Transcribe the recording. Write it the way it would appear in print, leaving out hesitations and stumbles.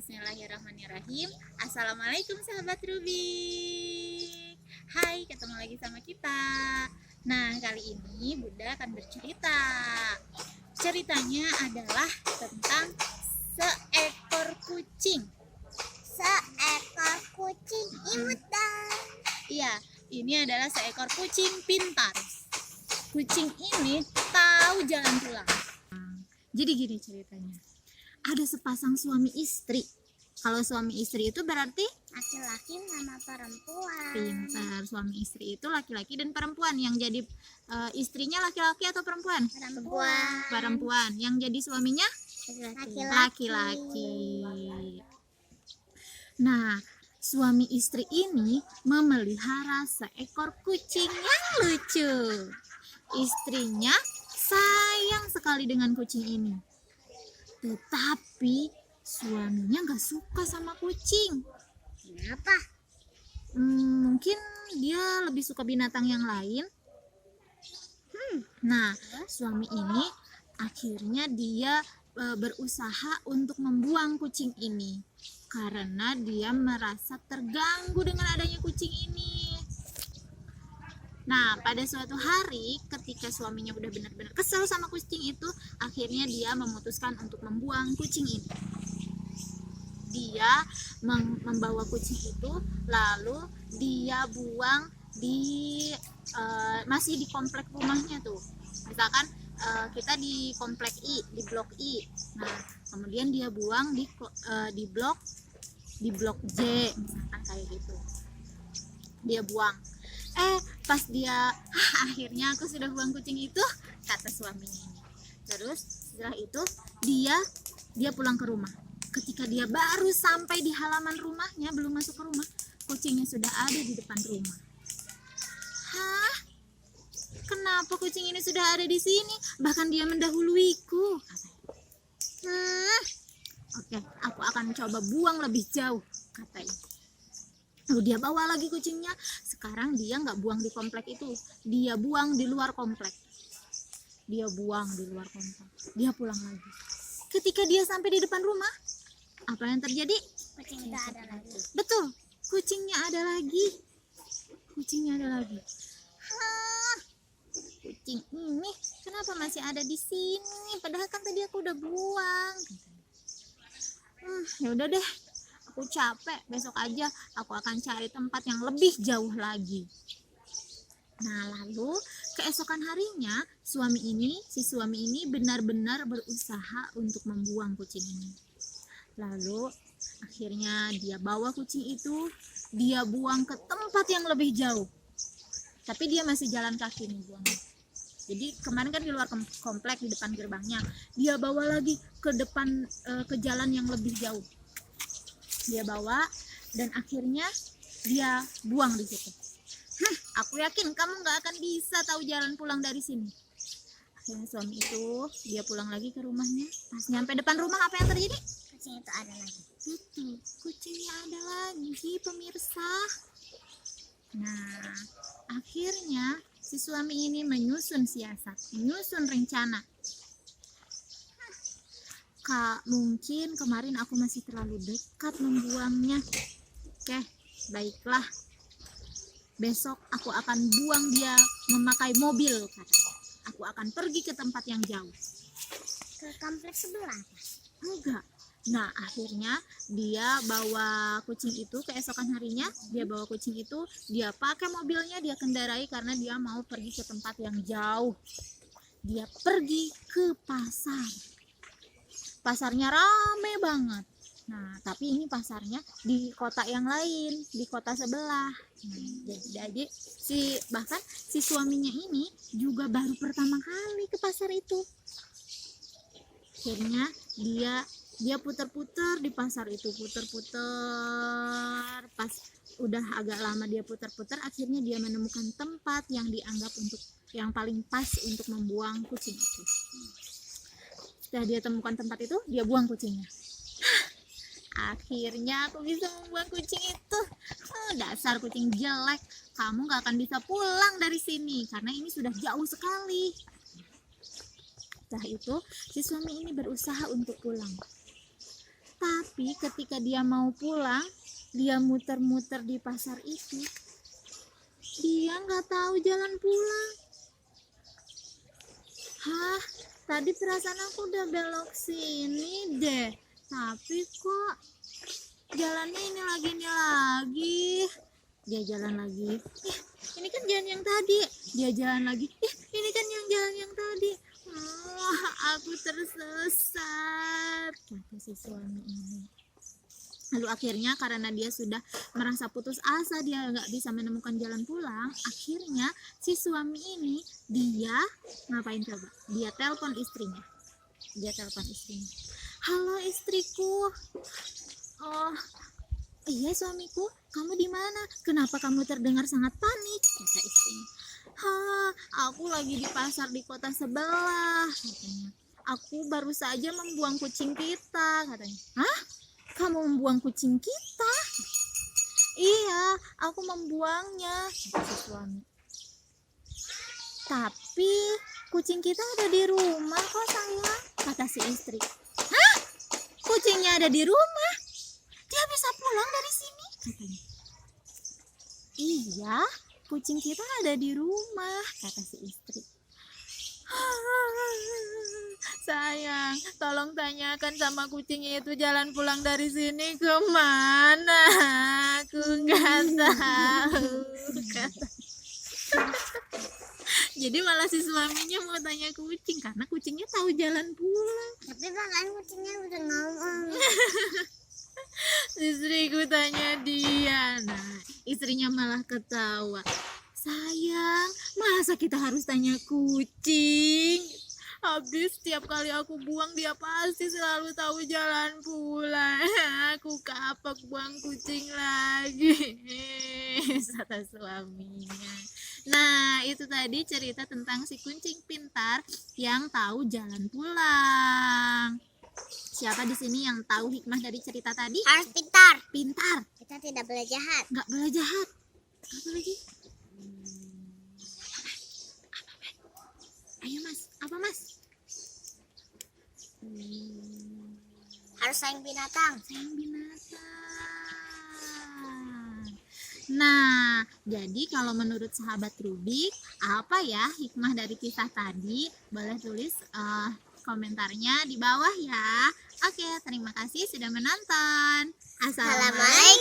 Bismillahirrahmanirrahim. Assalamualaikum sahabat Rubik. Hai, ketemu lagi sama kita. Nah, kali ini Bunda akan bercerita. Ceritanya adalah tentang seekor kucing. Seekor kucing imut dong. Iya, ini adalah seekor kucing pintar. Kucing ini tahu jalan pulang. Jadi gini ceritanya. Ada sepasang suami istri. Kalau suami istri itu berarti Laki-laki sama perempuan. pintar. Suami istri itu laki-laki dan perempuan. Yang jadi istrinya laki-laki atau perempuan? Perempuan. Perempuan. Yang jadi suaminya laki-laki. Nah, suami istri ini memelihara seekor kucing yang lucu. Istrinya sayang sekali dengan kucing ini. Tetapi suaminya gak suka sama kucing. Kenapa? Mungkin dia lebih suka binatang yang lain. Nah, suami ini akhirnya dia berusaha untuk membuang kucing ini karena dia merasa terganggu dengan adanya kucing ini. Nah, pada suatu hari ketika suaminya udah benar-benar kesal sama kucing itu, akhirnya dia memutuskan untuk membuang kucing ini. Dia membawa kucing itu, lalu dia buang di masih di komplek rumahnya tuh. Misalkan kita di komplek I, di blok I. Nah, kemudian dia buang di blok J, misalkan kayak gitu. Dia buang. Pas dia akhirnya aku sudah buang kucing itu, kata suaminya ini. Terus setelah itu dia pulang ke rumah. Ketika dia baru sampai di halaman rumahnya, belum masuk ke rumah, kucingnya sudah ada di depan rumah. Hah? Kenapa kucing ini sudah ada di sini? Bahkan dia mendahuluiku. Oke, aku akan coba buang lebih jauh, katanya. Lalu dia bawa lagi kucingnya. Sekarang dia nggak buang di komplek itu, dia buang di luar komplek. Dia buang di luar komplek. Dia pulang lagi. Ketika dia sampai di depan rumah, apa yang terjadi? Kucing itu ada lagi. Betul, kucingnya ada lagi. Kucingnya ada lagi. Kucing ini kenapa masih ada di sini? Padahal kan tadi aku udah buang. Ya udah deh. Aku capek, besok aja aku akan cari tempat yang lebih jauh lagi. Nah, lalu keesokan harinya si suami ini benar-benar berusaha untuk membuang kucing ini. Lalu akhirnya dia bawa kucing itu, dia buang ke tempat yang lebih jauh. Tapi dia masih jalan kaki nih buangnya. Jadi kemarin kan di luar komplek, di depan gerbangnya, dia bawa lagi ke depan ke jalan yang lebih jauh. Dia bawa dan akhirnya dia buang di situ. Aku yakin kamu nggak akan bisa tahu jalan pulang dari sini. Akhirnya suami itu dia pulang lagi ke rumahnya. Pas nyampe depan rumah, apa yang terjadi? Kucing itu ada lagi. Betul, kucingnya ada lagi, pemirsa. Nah, akhirnya si suami ini menyusun siasat, menyusun rencana. Mungkin kemarin aku masih terlalu dekat membuangnya. Oke, baiklah. Besok aku akan buang dia memakai mobil, katanya. Aku akan pergi ke tempat yang jauh. Ke kompleks sebelah. Enggak. Nah, akhirnya dia bawa kucing itu, keesokan harinya dia bawa kucing itu, dia pakai mobilnya, dia kendarai karena dia mau pergi ke tempat yang jauh. Dia pergi ke pasar. Pasarnya rame banget. Nah, tapi ini pasarnya di kota yang lain, di kota sebelah. Jadi bahkan si suaminya ini juga baru pertama kali ke pasar itu. Akhirnya dia putar-putar di pasar itu, putar-putar. Pas udah agak lama dia putar-putar, akhirnya dia menemukan tempat yang dianggap yang paling pas untuk membuang kucing itu. Setelah dia temukan tempat itu, dia buang kucingnya. Akhirnya aku bisa membuang kucing itu. Dasar kucing jelek, kamu gak akan bisa pulang dari sini karena ini sudah jauh sekali. Setelah itu si suami ini berusaha untuk pulang. Tapi ketika dia mau pulang, dia muter-muter di pasar itu, dia nggak tahu jalan pulang. Hah, tadi perasaan aku udah belok sini deh, tapi kok jalannya ini lagi. Dia jalan lagi. Ini kan jalan yang tadi. Dia jalan lagi. Ini kan yang jalan yang tadi. Oh, aku tersesat, kata si suami ini. Lalu akhirnya karena dia sudah merasa putus asa, dia nggak bisa menemukan jalan pulang. Akhirnya si suami ini, dia ngapain coba? Dia telepon istrinya. Halo istriku. Oh, iya suamiku, kamu di mana? Kenapa kamu terdengar sangat panik? Kata istrinya. Aku lagi di pasar di kota sebelah, katanya. Aku baru saja membuang kucing kita, katanya. Hah? Kamu membuang kucing kita? Iya, aku membuangnya, kata si suami. Tapi kucing kita ada di rumah kok sayang, kata si istri. Hah? Kucingnya ada di rumah? Dia bisa pulang dari sini, katanya. Iya, kucing kita ada di rumah, kata si istri. Sayang, tolong tanyakan sama kucingnya itu jalan pulang dari sini kemana. Aku nggak tahu, kata. Jadi malah si suaminya mau tanya kucing karena kucingnya tahu jalan pulang. Tapi bahkan kucingnya udah ngomong. Istriku tanya dia. Nah, istrinya malah ketawa. Sayang, masa kita harus tanya kucing? Habis setiap kali aku buang dia pasti selalu tahu jalan pulang. Aku kapak buang kucing lagi, kata suaminya. Nah, itu tadi cerita tentang si kucing pintar yang tahu jalan pulang. Siapa di sini yang tahu hikmah dari cerita tadi? Harus pintar. Pintar, Kita tidak boleh jahat. nggak boleh jahat. Apa lagi? Ayo mas, apa mas? Harus sayang binatang. Sayang binatang. Nah, jadi kalau menurut sahabat Rubik, apa ya hikmah dari kisah tadi? Boleh tulis komentarnya di bawah ya. Oke, terima kasih sudah menonton. Assalamualaikum.